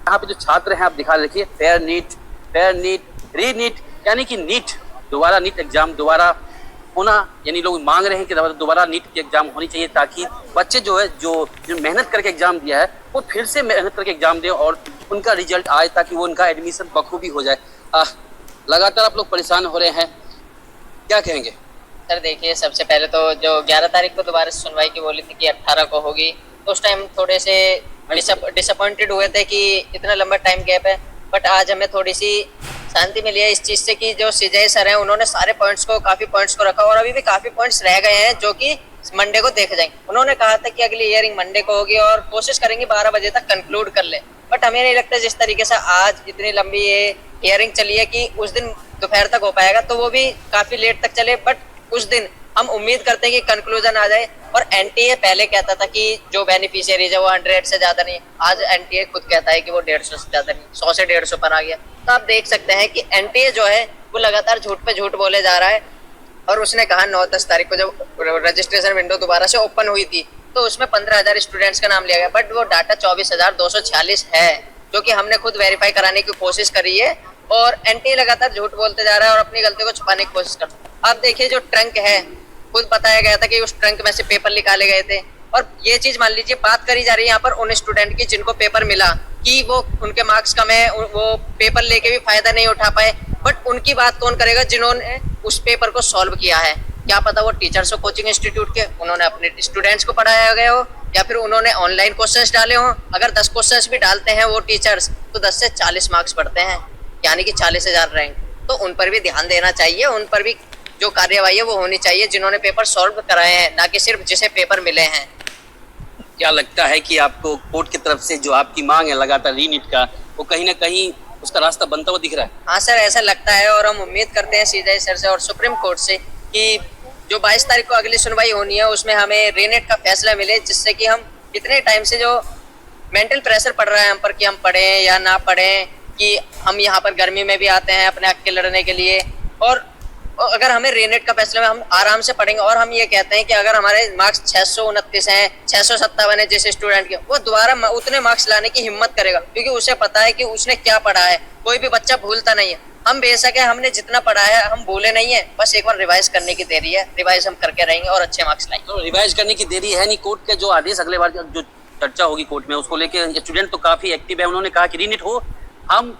यहाँ पे जो छात्र हैं आप दिखा रखिए, फेयर नीट री नीट, यानी कि नीट दोबारा नीट एग्जाम दोबारा होना, यानी लोग मांग रहे हैं कि दोबारा नीट की एग्जाम होनी चाहिए ताकि बच्चे जो है जो मेहनत करके एग्जाम दिया है वो फिर से मेहनत करके एग्जाम दें और उनका रिजल्ट आए ताकि वो उनका एडमिशन बखूबी हो जाए। लगातार आप लोग परेशान हो रहे हैं, क्या कहेंगे? सर देखिए, सबसे पहले तो जो 11 तारीख को दोबारा सुनवाई की बोली थी कि 18 को होगी, तो उस टाइम थोड़े से डिसअपॉइंटेड हुए थे कि इतना लंबा टाइम गैप है। बट आज हमें थोड़ी सी शांति मिली है इस चीज़ से कि जो सीजे सर हैं उन्होंने काफ़ी पॉइंट्स को रखा और अभी भी काफ़ी पॉइंट्स रह गए हैं जो कि मंडे को देखे जाएंगे। उन्होंने कहा था कि अगली हियरिंग मंडे को होगी और कोशिश करेंगे 12 बजे तक कंक्लूड कर ले। बट हमें नहीं लगता जिस तरीके से आज इतनी लंबी ये हियरिंग चली है कि उस दिन दोपहर तक हो पाएगा, तो वो भी काफ़ी लेट तक चले। बट उस दिन हम उम्मीद करते हैं कि कंक्लूजन आ जाए। और एनटीए पहले कहता था कि जो बेनिफिशियरीज है वो 100 से ज्यादा नहीं है, आज एनटीए खुद कहता है कि वो 150 से ज्यादा नहीं, 100 से 150 पर आ गया। तो आप देख सकते हैं कि एनटीए जो है वो लगातार झूठ पे झूठ बोले जा रहा है। और उसने कहा 9-10 तारीख को जब रजिस्ट्रेशन विंडो दोबारा से ओपन हुई थी तो उसमें 15,000 स्टूडेंट्स का नाम लिया गया, बट वो डाटा 24,246 है जो कि हमने खुद वेरीफाई कराने की कोशिश करी है। और एनटीए लगातार झूठ बोलते जा रहा है और अपनी गलती को छुपाने की कोशिश करता है। आप देखिए, जो ट्रंक है खुद बताया गया था कि उस ट्रंक में से पेपर निकाले गए थे। और ये चीज मान लीजिए, बात करी जा रही है यहाँ पर उन स्टूडेंट की जिनको पेपर मिला कि वो उनके मार्क्स कम है, वो पेपर लेके भी फायदा नहीं उठा पाए। बट उनकी बात कौन करेगा जिन्होंने उस पेपर को सॉल्व किया है? क्या पता वो टीचर्स हो कोचिंग इंस्टीट्यूट के, उन्होंने अपने स्टूडेंट्स को पढ़ाया गया हो, या फिर उन्होंने ऑनलाइन क्वेश्चंस डाले हो। अगर 10 क्वेश्चंस भी डालते हैं वो टीचर्स तो 10 से 40 मार्क्स बढ़ते हैं, यानी कि 40,000 रैंक। तो उन पर भी ध्यान देना चाहिए, उन पर भी जो कार्यवाही है वो होनी चाहिए जिन्होंने पेपर सॉल्व कराए हैं, ना कि सिर्फ जिसे पेपर मिले हैं। क्या लगता है कि आपको कोर्ट की तरफ से जो आपकी मांग है लगातार रीनीट का, वो कहीं ना कहीं उसका रास्ता बनता हुआ दिख रहा है? हाँ सर, ऐसा लगता है और हम उम्मीद करते हैं सीजे सर से और सुप्रीम कोर्ट से कि जो 22 तारीख को अगली सुनवाई होनी है उसमें हमें रीनेट का फैसला मिले, जिससे कि हम इतने टाइम से जो मेंटल प्रेशर पड़ रहा है हम पर कि हम पढ़ें या ना पढ़ें, कि हम यहाँ पर गर्मी में भी आते हैं अपने हक के लड़ने के लिए, और अगर हमें रीनेट का फैसला में हम आराम से पढ़ेंगे। और हम ये कहते हैं कि अगर हमारे मार्क्स 629 हैं, 657 है जिस स्टूडेंट के, वो दोबारा उतने मार्क्स लाने की हिम्मत करेगा, क्योंकि उसे पता है कि उसने क्या पढ़ा है। कोई भी बच्चा भूलता नहीं है। हम बेशक है हमने जितना पढ़ा है हम भूले नहीं है, बस एक बार रिवाइज करने की देरी है। रिवाइज हम करके रहेंगे और अच्छे मार्क्स लाएंगे। तो रिवाइज करने की देरी है नहीं, कोर्ट के जो आदेश अगले बार जो चर्चा होगी कोर्ट में उसको लेके स्टूडेंट तो काफी एक्टिव है, उन्होंने कहा कि रीनेट हो, हम